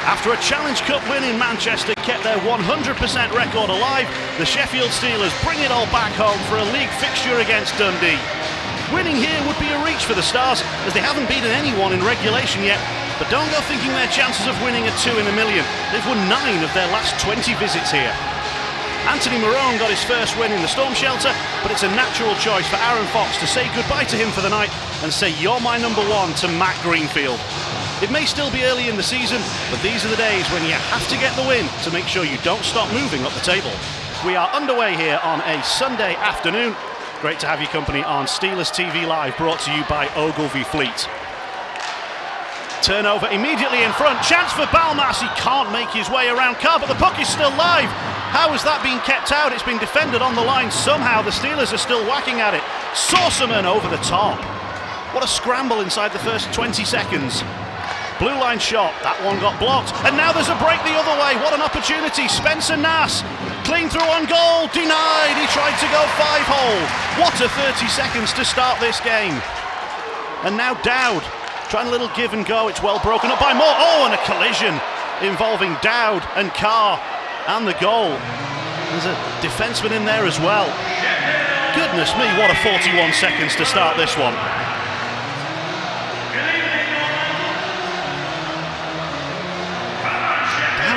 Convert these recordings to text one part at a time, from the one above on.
After a Challenge Cup win in Manchester kept their 100% record alive, the Sheffield Steelers bring it all back home for a league fixture against Dundee. Winning here would be a reach for the Stars, as they haven't beaten anyone in regulation yet, but don't go thinking their chances of winning are 2 in a million. They've won 9 of their last 20 visits here. Anthony Marone got his first win in the storm shelter, but it's a natural choice for Aaron Fox to say goodbye to him for the night and say "you're my number one" to Matt Greenfield. It may still be early in the season, but these are the days when you have to get the win to make sure you don't stop moving up the table. We are underway here on a Sunday afternoon. Great to have your company on Steelers TV Live, brought to you by Ogilvy Fleet. Turnover immediately in front, chance for Balmas, he can't make his way around Carr, but the puck is still live. How has that been kept out? It's been defended on the line somehow. The Steelers are still whacking at it. Saucerman over the top. What a scramble inside the first 20 seconds. Blue line shot, that one got blocked, and now there's a break the other way. What an opportunity. Spencer Nass, clean through on goal, denied. He tried to go 5-hole. What a 30 seconds to start this game. And now Dowd, trying a little give and go. It's well broken up by Moore. Oh, and a collision involving Dowd and Carr and the goal. There's a defenseman in there as well. Goodness me, what a 41 seconds to start this one.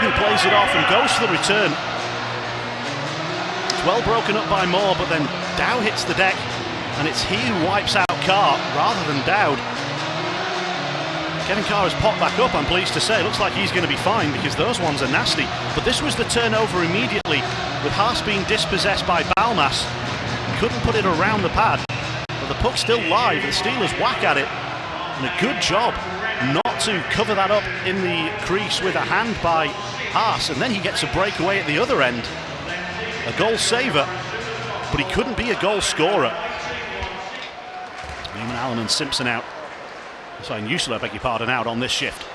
Dowd plays it off and goes for the return. It's well broken up by Moore, but then Dow hits the deck, and it's he who wipes out Carr rather than Dowd. Kevin Carr has popped back up, I'm pleased to say. Looks like he's going to be fine because those ones are nasty. But this was the turnover immediately, with Haas being dispossessed by Balmas. Couldn't put it around the pad, but the puck's still live. The Steelers whack at it, and a good job not to cover that up in the crease with a hand by Haas, and then he gets a breakaway at the other end. A goal saver, but he couldn't be a goal scorer. Newman, Allen and Simpson out. Sorry, Usula, beg your pardon, out on this shift.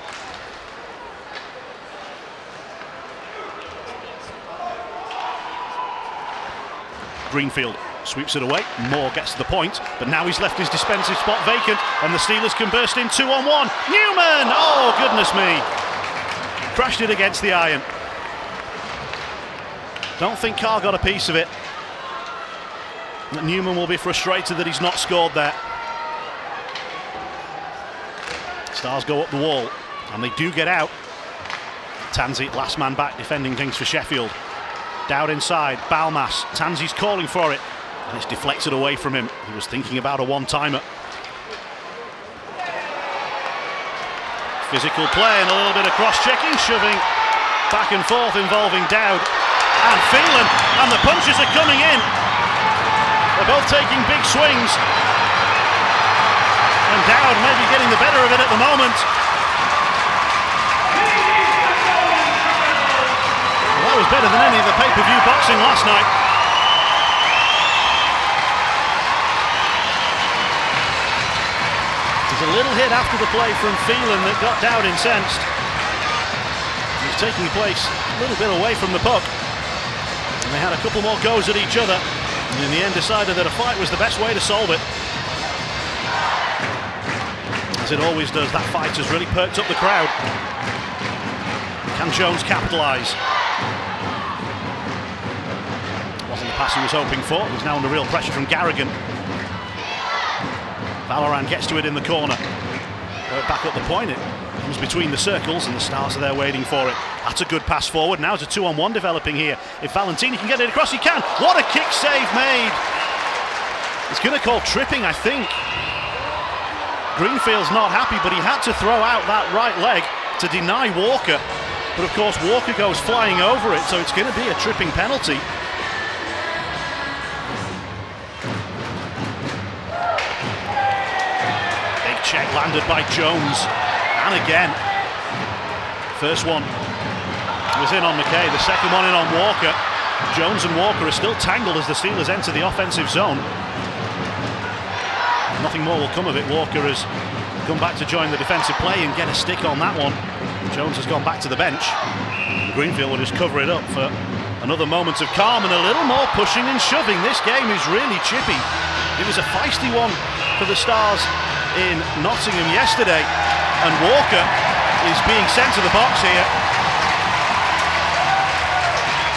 Greenfield sweeps it away. Moore gets to the point, but now he's left his defensive spot vacant, and the Steelers can burst in 2-on-1. Newman! Oh, goodness me. Crashed it against the iron. Don't think Carr got a piece of it. Newman will be frustrated that he's not scored there. Stars go up the wall, and they do get out. Tansey, last man back, defending things for Sheffield. Dowd inside, Balmas. Tansey's calling for it, and it's deflected away from him. He was thinking about a one-timer. Physical play and a little bit of cross-checking, shoving back and forth involving Dowd and Phelan, and the punches are coming in. They're both taking big swings. And Dowd may be getting the better of it at the moment. Well, that was better than any of the pay-per-view boxing last night. There's a little hit after the play from Phelan that got Dowd incensed. He's taking place a little bit away from the puck. And they had a couple more goes at each other, and in the end decided that a fight was the best way to solve it. As it always does, that fight has really perked up the crowd. Can Jones capitalise? Wasn't the pass he was hoping for. He's now under real pressure from Garrigan. Valorant gets to it in the corner. Back up the point, it comes between the circles, and the Stars are there waiting for it. That's a good pass forward. Now it's a 2-on-1 developing here. If Valentini can get it across, he can. What a kick save made! It's going to call tripping, I think. Greenfield's not happy, but he had to throw out that right leg to deny Walker. But of course Walker goes flying over it, so it's going to be a tripping penalty. Big check landed by Jones. And again. First one was in on McKay, the second one in on Walker. Jones and Walker are still tangled as the Steelers enter the offensive zone. Nothing more will come of it. Walker has come back to join the defensive play and get a stick on that one. Jones has gone back to the bench. Greenfield will just cover it up for another moment of calm and a little more pushing and shoving. This game is really chippy. It was a feisty one for the Stars in Nottingham yesterday, and Walker is being sent to the box here.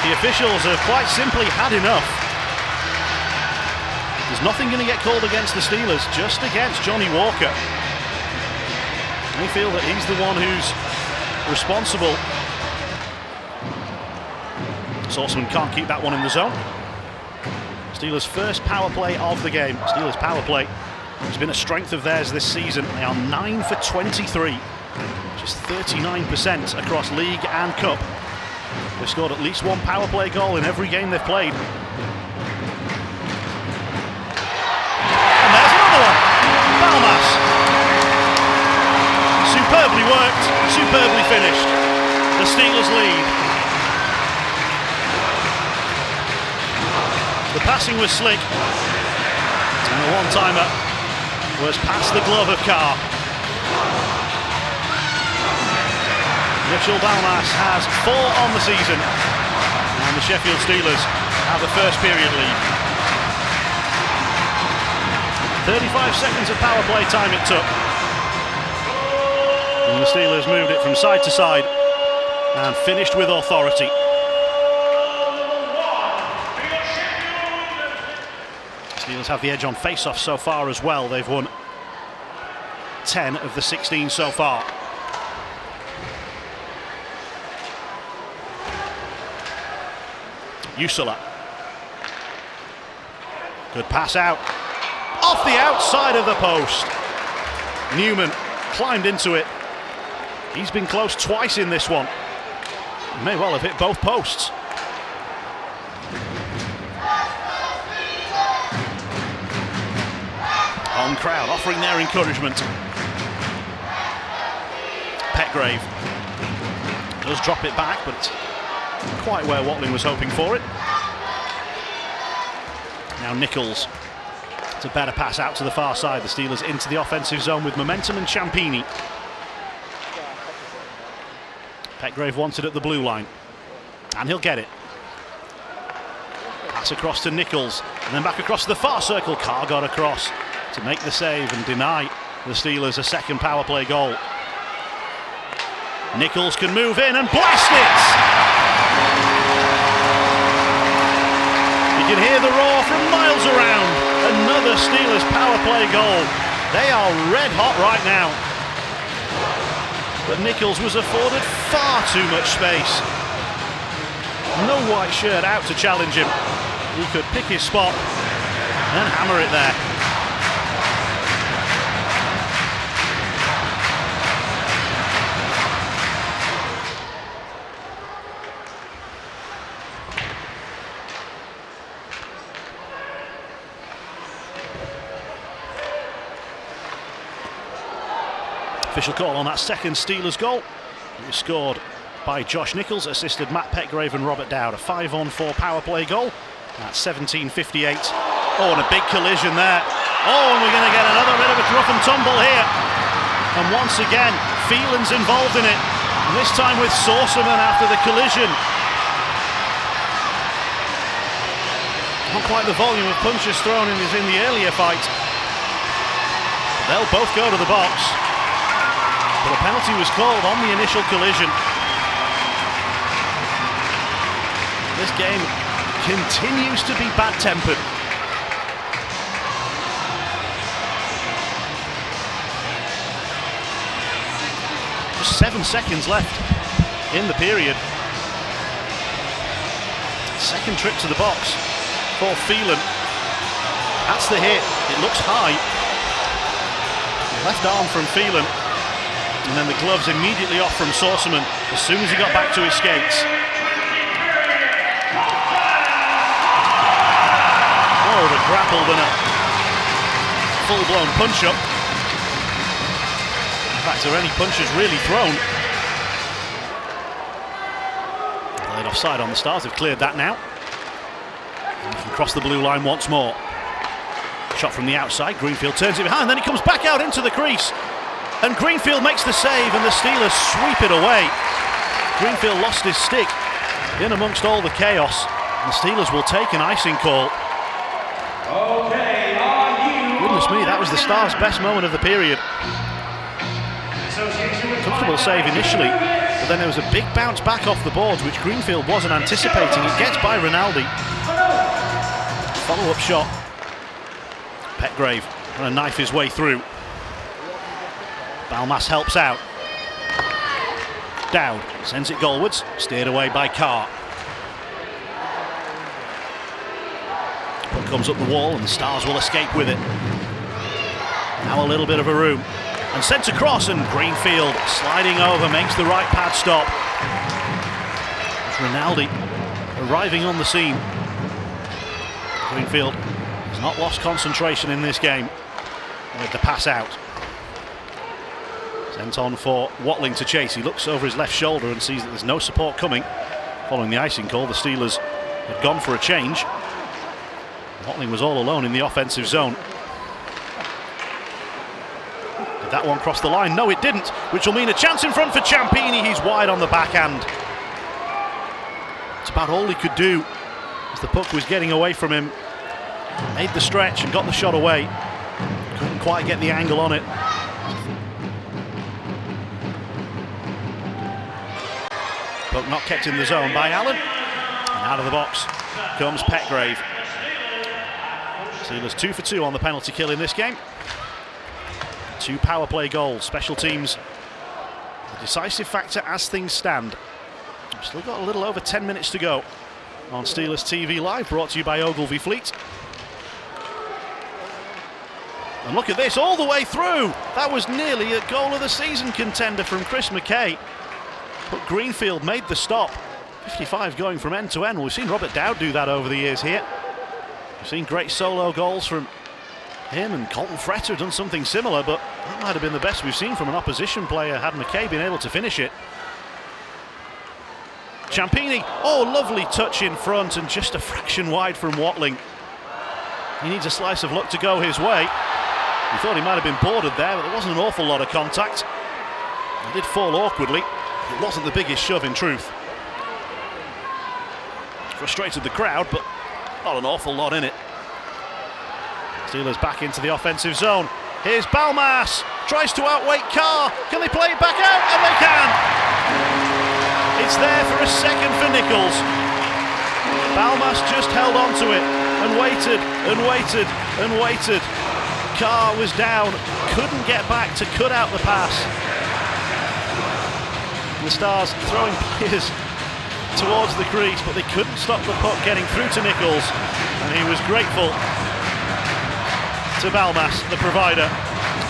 The officials have quite simply had enough. There's nothing going to get called against the Steelers, just against Johnny Walker. They feel that he's the one who's responsible. Sorceman can't keep that one in the zone. Steelers' first power play of the game. Steelers' power play has been a strength of theirs this season. They are 9 for 23, which is 39% across league and cup. They've scored at least one power play goal in every game they've played. And there's another one. Balmas. Superbly worked, superbly finished. The Steelers lead. The passing was slick, and the one-timer was past the glove of Carr. Mitchell Balmas has 4 on the season, and the Sheffield Steelers have the first period lead. 35 seconds of power play time it took, and the Steelers moved it from side to side and finished with authority. Steelers have the edge on face-off so far as well. They've won 10 of the 16 so far. Usula. Good pass out. Off the outside of the post. Newman climbed into it. He's been close twice in this one. He may well have hit both posts. Home crowd offering their encouragement. Petgrave does drop it back, but it's quite where Watling was hoping for it. Now Nichols. It's a better pass out to the far side. The Steelers into the offensive zone with momentum and Ciampini. Petgrave wants it at the blue line, and he'll get it. Pass across to Nichols, and then back across to the far circle. Carr got across to make the save and deny the Steelers a second power play goal. Nichols can move in and blast it! You can hear the roar from miles around. Another Steelers power play goal. They are red hot right now. But Nichols was afforded far too much space. No white shirt out to challenge him. He could pick his spot and hammer it there. Official call on that second Steelers goal. It was scored by Josh Nichols, assisted Matt Petgrave and Robert Dowd. A 5-on-4 power play goal at 17:58. Oh, and a big collision there. Oh, and we're going to get another bit of a rough and tumble here. And once again, Phelan's involved in it. And this time with Sorceman after the collision. Not quite the volume of punches thrown in as in the earlier fight. But they'll both go to the box. But a penalty was called on the initial collision. This game continues to be bad-tempered. Just 7 seconds left in the period. Second trip to the box for Phelan. That's the hit. It looks high. Left arm from Phelan. And then the gloves immediately off from Sorceman as soon as he got back to his skates. Oh, the grapple and a full-blown punch-up. In fact, are any punches really thrown? Laid offside on the start, have cleared that now. And he can cross the blue line once more. Shot from the outside, Greenfield turns it behind, then he comes back out into the crease. And Greenfield makes the save and the Steelers sweep it away. Greenfield lost his stick in amongst all the chaos. And the Steelers will take an icing call. Okay, are you? Goodness me, that was the Stars' best moment of the period. So Comfortable save initially, but then there was a big bounce back off the boards, which Greenfield wasn't anticipating. It gets by Rinaldi. Follow-up shot. Petgrave trying to knife his way through. Balmas helps out. Dowd sends it goalwards, steered away by Carr. Puck comes up the wall and the Stars will escape with it. Now a little bit of a room. And sent across, and Greenfield sliding over, makes the right pad stop. It's Rinaldi arriving on the scene. Greenfield has not lost concentration in this game with the pass out. Sent on for Watling to chase. He looks over his left shoulder and sees that there's no support coming. Following the icing call, the Steelers had gone for a change. Watling was all alone in the offensive zone. Did that one cross the line? No, it didn't, which will mean a chance in front for Ciampini. He's wide on the backhand. It's about all he could do as the puck was getting away from him. Made the stretch and got the shot away. Couldn't quite get the angle on it. Puck not kept in the zone by Allen. And out of the box comes Petgrave. Steelers 2 for 2 on the penalty kill in this game. 2 power play goals. Special teams a decisive factor as things stand. We've still got a little over 10 minutes to go on Steelers TV Live, brought to you by Ogilvy Fleet. And look at this, all the way through. That was nearly a goal of the season contender from Chris McKay. But Greenfield made the stop. 55 going from end to end. Well, we've seen Robert Dowd do that over the years here. We've seen great solo goals from him, and Colton Fretter done something similar, but that might have been the best we've seen from an opposition player had McKay been able to finish it. Ciampini, oh, lovely touch in front and just a fraction wide from Watling. He needs a slice of luck to go his way. He thought he might have been boarded there, but there wasn't an awful lot of contact. He did fall awkwardly. It wasn't the biggest shove in truth. Frustrated the crowd, but not an awful lot in it. Steelers back into the offensive zone. Here's Balmas, tries to outweight Carr. Can they play it back out? And they can! It's there for a second for Nichols. Balmas just held on to it and waited and waited and waited. Carr was down, couldn't get back to cut out the pass. The Stars throwing players towards the crease, but they couldn't stop the puck getting through to Nichols, and he was grateful to Balmas, the provider.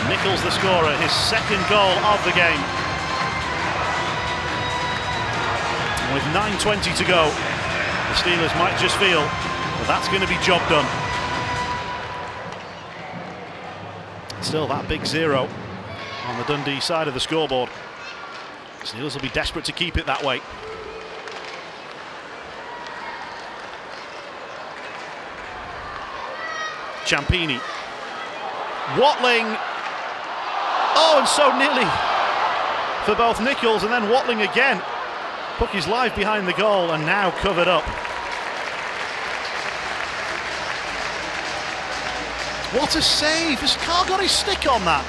Nichols, the scorer, his second goal of the game. And with 9:20 to go, the Steelers might just feel that that's going to be job done. Still that big 0 on the Dundee side of the scoreboard. Steelers will be desperate to keep it that way. Ciampini. Watling. Oh, and so nearly for both Nichols and then Watling again. Puck is live behind the goal and now covered up. What a save! Has Carr got his stick on that?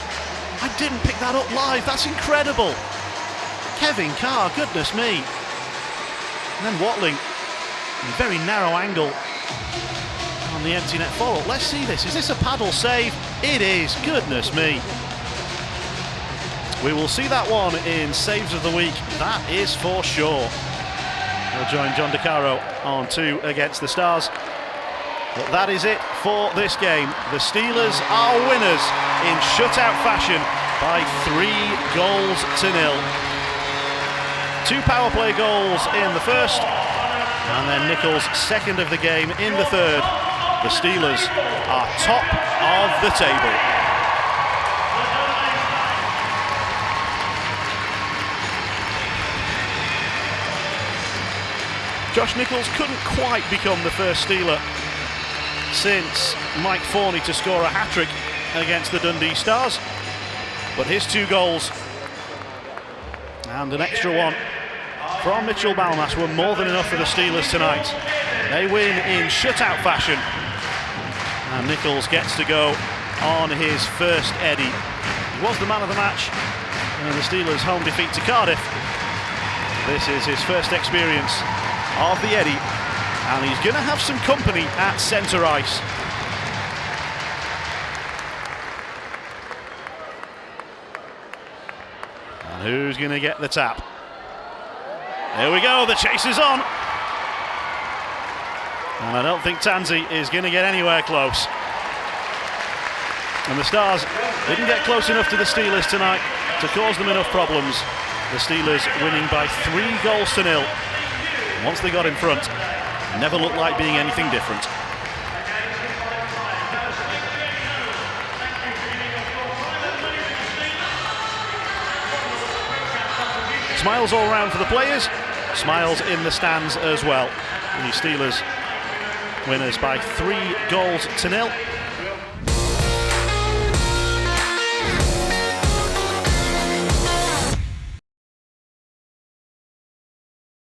I didn't pick that up live, that's incredible. Kevin Carr, goodness me. And then Watling, a very narrow angle on the empty net follow. Let's see this. Is this a paddle save? It is. Goodness me. We will see that one in Saves of the Week. That is for sure. We'll join John DeCaro on 2 against the Stars. But that is it for this game. The Steelers are winners in shutout fashion by 3-0. 2 power play goals in the first, and then Nichols' second of the game in the third. The Steelers are top of the table. Josh Nichols couldn't quite become the first Steeler since Mike Fearnley to score a hat-trick against the Dundee Stars, but his 2 goals and an extra one from Mitchell Balmas were more than enough for the Steelers tonight. They win in shutout fashion, and Nichols gets to go on his first Eddie. He was the man of the match And the Steelers' home defeat to Cardiff. This is his first experience of the Eddie, and he's going to have some company at centre ice. And who's going to get the tap? There we go, the chase is on. And I don't think Tansey is going to get anywhere close. And the Stars didn't get close enough to the Steelers tonight to cause them enough problems. The Steelers winning by 3-0. Once they got in front, never looked like being anything different. Smiles all round for the players, smiles in the stands as well. The Steelers winners by 3-0.